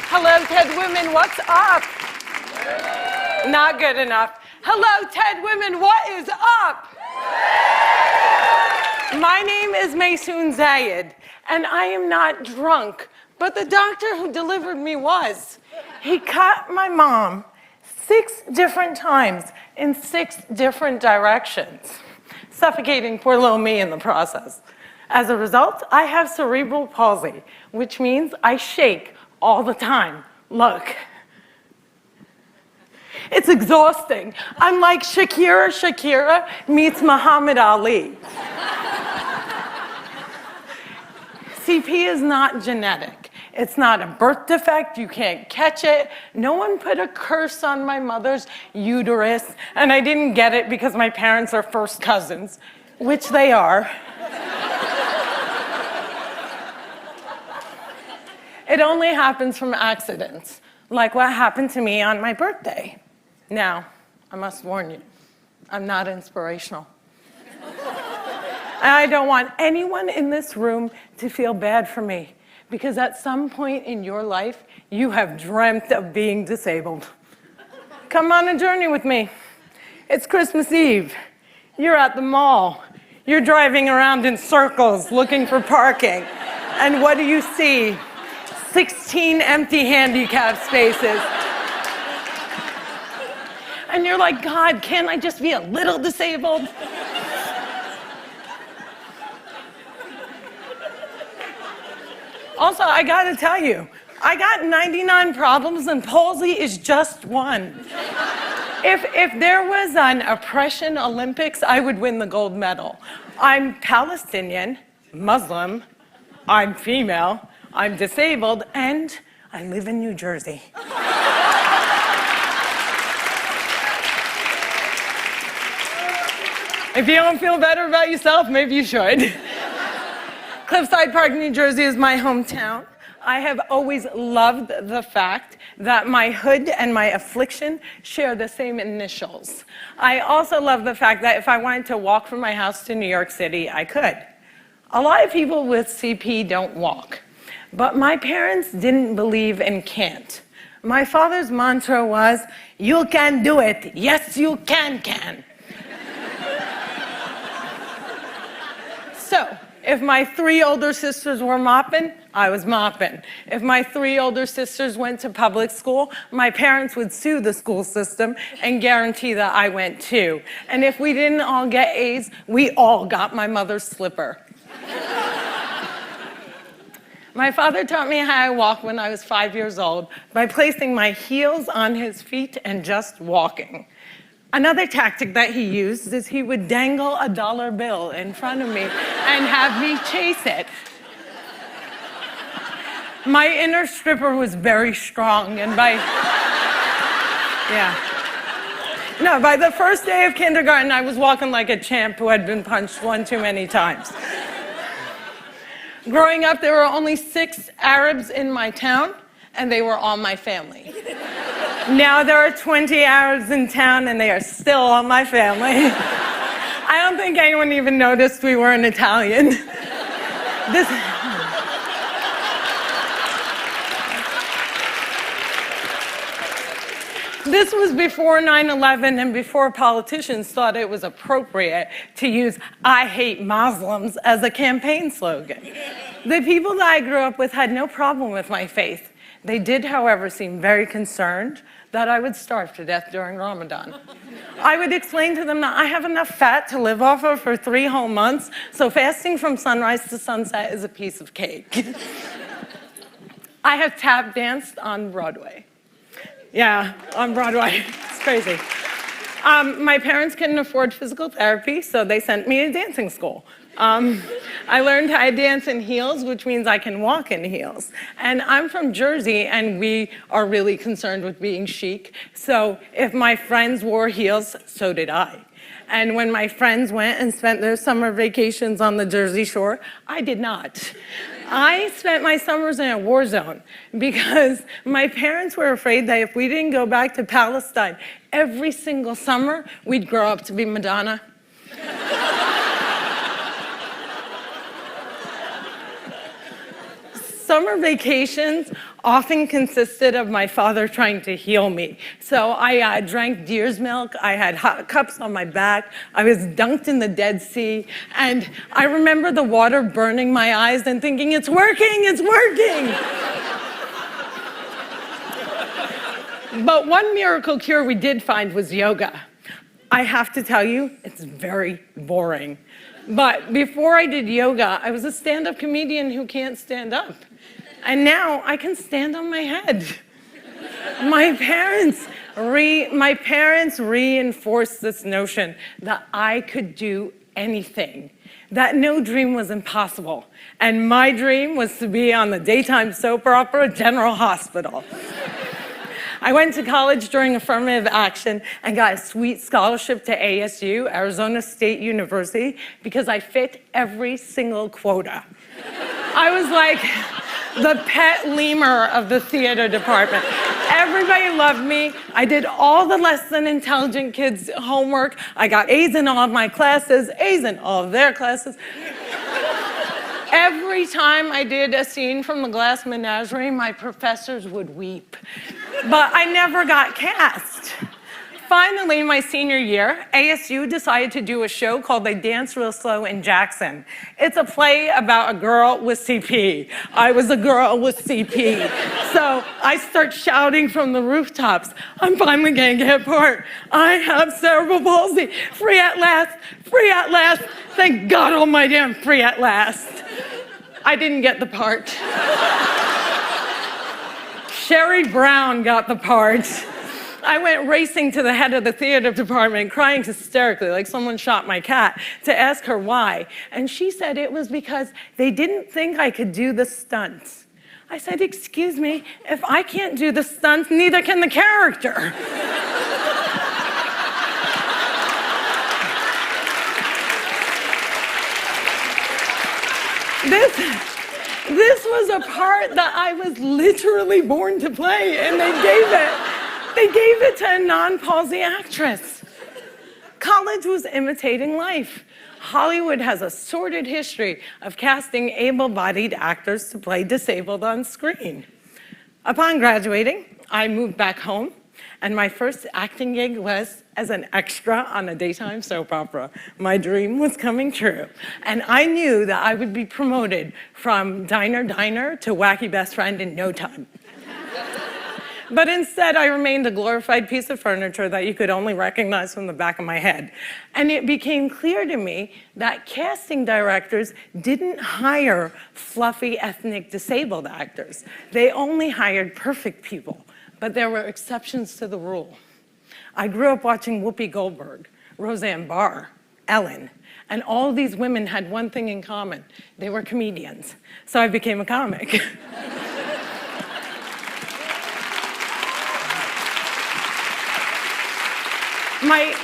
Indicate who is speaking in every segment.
Speaker 1: Hello, TED Women, what's up? Not good enough. Hello, TED Women, what is up? My name is Maysoon Zayid, and I am not drunk, but the doctor who delivered me was. He cut my mom 6 different times in 6 different directions, suffocating poor little me in the process. As a result, I have cerebral palsy, which means I shake all the time. Look. It's exhausting. I'm like Shakira meets Muhammad Ali. CP is not genetic. It's not a birth defect. You can't catch it. No one put a curse on my mother's uterus, and I didn't get it because my parents are first cousins, which they are. It only happens from accidents, like what happened to me on my birthday. Now, I must warn you, I'm not inspirational. And I don't want anyone in this room to feel bad for me, because at some point in your life, you have dreamt of being disabled. Come on a journey with me. It's Christmas Eve. You're at the mall. You're driving around in circles looking for parking. And what do you see? 16 empty handicap spaces. And you're like, God, can't I just be a little disabled? Also, I gotta tell you, I got 99 problems and palsy is just one. If there was an oppression Olympics, I would win the gold medal. I'm Palestinian, Muslim, I'm female, I'm disabled, and I live in New Jersey. If you don't feel better about yourself, maybe you should. Cliffside Park, New Jersey is my hometown. I have always loved the fact that my hood and my affliction share the same initials. I also love the fact that if I wanted to walk from my house to New York City, I could. A lot of people with CP don't walk. But my parents didn't believe in can't. My father's mantra was, you can do it. Yes, you can. So, if my 3 older sisters were mopping, I was mopping. If my 3 older sisters went to public school, my parents would sue the school system and guarantee that I went too. And if we didn't all get A's, we all got my mother's slipper. My father taught me how I walk when I was 5 years old by placing my heels on his feet and just walking. Another tactic that he used is he would dangle a dollar bill in front of me and have me chase it. My inner stripper was very strong, and by the first day of kindergarten, I was walking like a champ who had been punched one too many times. Growing up, there were only 6 Arabs in my town, and they were all my family. Now there are 20 Arabs in town, and they are still all my family. I don't think anyone even noticed we weren't Italian. This was before 9/11 and before politicians thought it was appropriate to use "I hate Muslims" as a campaign slogan. The people that I grew up with had no problem with my faith. They did, however, seem very concerned that I would starve to death during Ramadan. I would explain to them that I have enough fat to live off of for 3 whole months, so fasting from sunrise to sunset is a piece of cake. I have tap danced on Broadway. Yeah, on Broadway. It's crazy. My parents couldn't afford physical therapy, so they sent me to dancing school. I learned how to dance in heels, which means I can walk in heels. And I'm from Jersey, and we are really concerned with being chic. So if my friends wore heels, so did I. And when my friends went and spent their summer vacations on the Jersey Shore, I did not. I spent my summers in a war zone because my parents were afraid that if we didn't go back to Palestine every single summer, we'd grow up to be Madonna. Summer vacations often consisted of my father trying to heal me. So I drank deer's milk, I had hot cups on my back, I was dunked in the Dead Sea, and I remember the water burning my eyes and thinking, it's working, it's working. But one miracle cure we did find was yoga. I have to tell you, it's very boring. But before I did yoga, I was a stand-up comedian who can't stand up. And now I can stand on my head. My parents reinforced this notion that I could do anything, that no dream was impossible. And my dream was to be on the daytime soap opera General Hospital. I went to college during affirmative action and got a sweet scholarship to ASU, Arizona State University, because I fit every single quota. I was like the pet lemur of the theater department. Everybody loved me. I did all the less than intelligent kids' homework. I got A's in all of my classes, A's in all of their classes. Every time I did a scene from The Glass Menagerie, my professors would weep. But I never got cast. Finally, my senior year, ASU decided to do a show called They Dance Real Slow in Jackson. It's a play about a girl with CP. I was a girl with CP. So I start shouting from the rooftops, I'm finally gonna get part. I have cerebral palsy. Free at last, free at last. Thank God almighty I'm free at last. I didn't get the part. Sherry Brown got the part. I went racing to the head of the theater department, crying hysterically like someone shot my cat, to ask her why. And she said it was because they didn't think I could do the stunts. I said, excuse me, if I can't do the stunts, neither can the character. This was a part that I was literally born to play, and they gave it to a non-palsy actress. College was imitating life. Hollywood has a sordid history of casting able-bodied actors to play disabled on screen. Upon graduating, I moved back home, and my first acting gig was as an extra on a daytime soap opera. My dream was coming true, and I knew that I would be promoted from diner to wacky best friend in no time. But instead, I remained a glorified piece of furniture that you could only recognize from the back of my head. And it became clear to me that casting directors didn't hire fluffy ethnic disabled actors. They only hired perfect people, but there were exceptions to the rule. I grew up watching Whoopi Goldberg, Roseanne Barr, Ellen, and all these women had one thing in common. They were comedians. So I became a comic.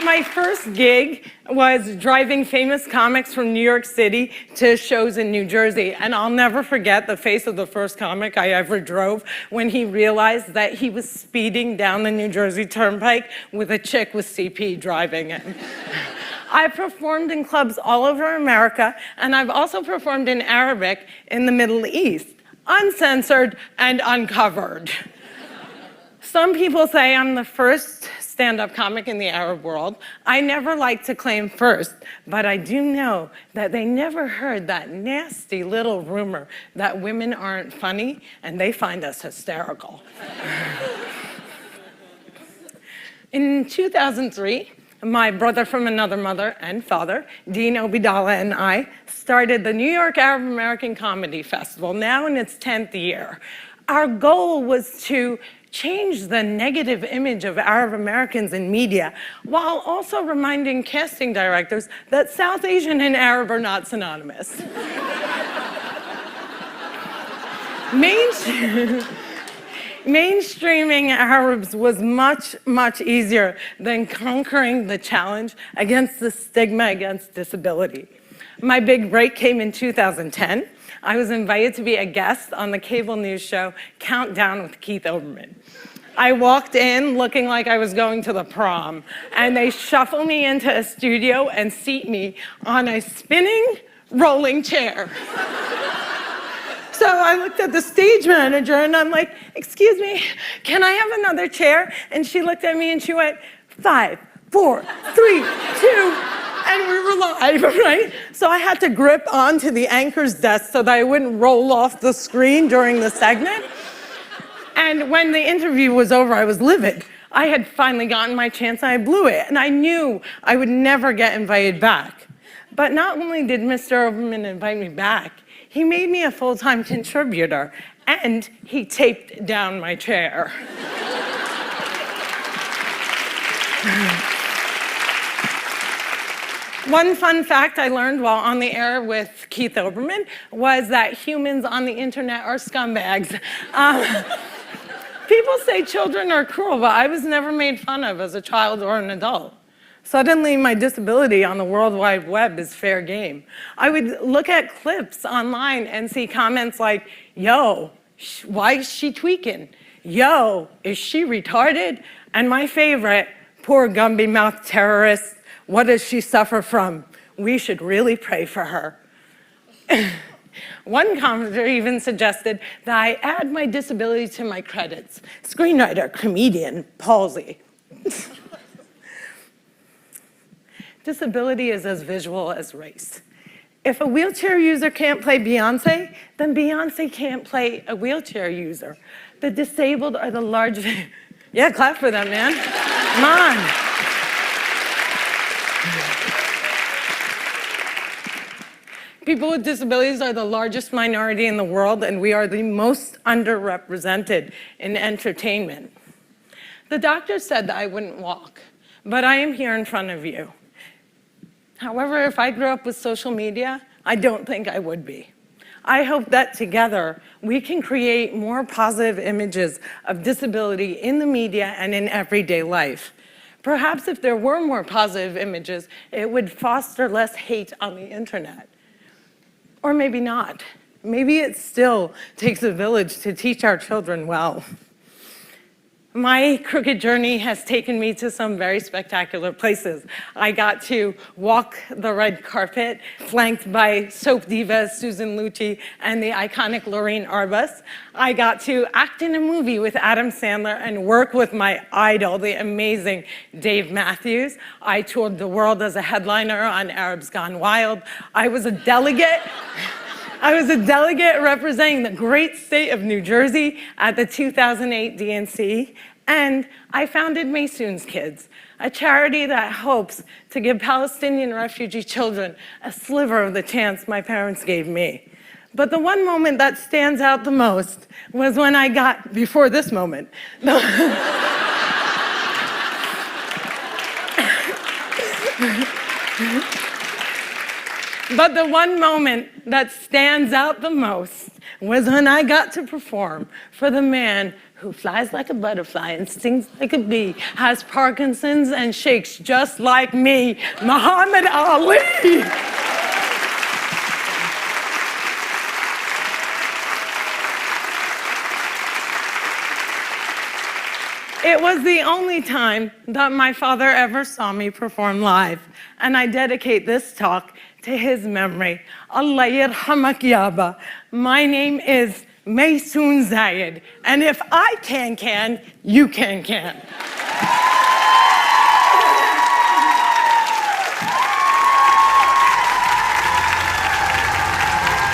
Speaker 1: My first gig was driving famous comics from New York City to shows in New Jersey. And I'll never forget the face of the first comic I ever drove when he realized that he was speeding down the New Jersey Turnpike with a chick with CP driving him. I performed in clubs all over America, and I've also performed in Arabic in the Middle East, uncensored and uncovered. Some people say I'm the first stand-up comic in the Arab world. I never like to claim first, but I do know that they never heard that nasty little rumor that women aren't funny and they find us hysterical. In 2003, my brother from another mother and father, Dean Obidallah, and I started the New York Arab American Comedy Festival, now in its 10th year. Our goal was to change the negative image of Arab Americans in media while also reminding casting directors that South Asian and Arab are not synonymous. Mainstreaming Arabs was much, much easier than conquering the challenge against the stigma against disability. My big break came in 2010. I was invited to be a guest on the cable news show Countdown with Keith Olbermann. I walked in looking like I was going to the prom, and they shuffle me into a studio and seat me on a spinning rolling chair. So I looked at the stage manager and I'm like, excuse me, can I have another chair? And she looked at me and she went, 5, 4, 3, 2, and we were live, right? So I had to grip onto the anchor's desk so that I wouldn't roll off the screen during the segment. And when the interview was over, I was livid. I had finally gotten my chance and I blew it. And I knew I would never get invited back. But not only did Mr. Oberman invite me back, he made me a full-time contributor and he taped down my chair. One fun fact I learned while on the air with Keith Oberman was that humans on the internet are scumbags. People say children are cruel, but I was never made fun of as a child or an adult. Suddenly, my disability on the World Wide Web is fair game. I would look at clips online and see comments like, yo, why is she tweaking? Yo, is she retarded? And my favorite, poor Gumby-mouthed terrorist, what does she suffer from? We should really pray for her. One commenter even suggested that I add my disability to my credits. Screenwriter, comedian, palsy. Disability is as visual as race. If a wheelchair user can't play Beyonce, then Beyonce can't play a wheelchair user. The disabled are the largest... Yeah, clap for them, man. Come on. People with disabilities are the largest minority in the world, and we are the most underrepresented in entertainment. The doctor said that I wouldn't walk, but I am here in front of you. However, if I grew up with social media, I don't think I would be. I hope that together we can create more positive images of disability in the media and in everyday life. Perhaps if there were more positive images, it would foster less hate on the internet. Or maybe not. Maybe it still takes a village to teach our children well. My crooked journey has taken me to some very spectacular places. I got to walk the red carpet, flanked by soap diva Susan Lucci and the iconic Lorraine Arbus. I got to act in a movie with Adam Sandler and work with my idol, the amazing Dave Matthews. I toured the world as a headliner on Arabs Gone Wild. I was a delegate representing the great state of New Jersey at the 2008 DNC, and I founded Maysoon's Kids, a charity that hopes to give Palestinian refugee children a sliver of the chance my parents gave me. But the one moment that stands out the most was when I got, before this moment, but the one moment that stands out the most was when I got to perform for the man who flies like a butterfly and stings like a bee, has Parkinson's and shakes just like me, Muhammad Ali. It was the only time that my father ever saw me perform live, and I dedicate this talk to his memory. Allah yarhamak yaba. My name is Maysoon Zayid, and if I can, you can.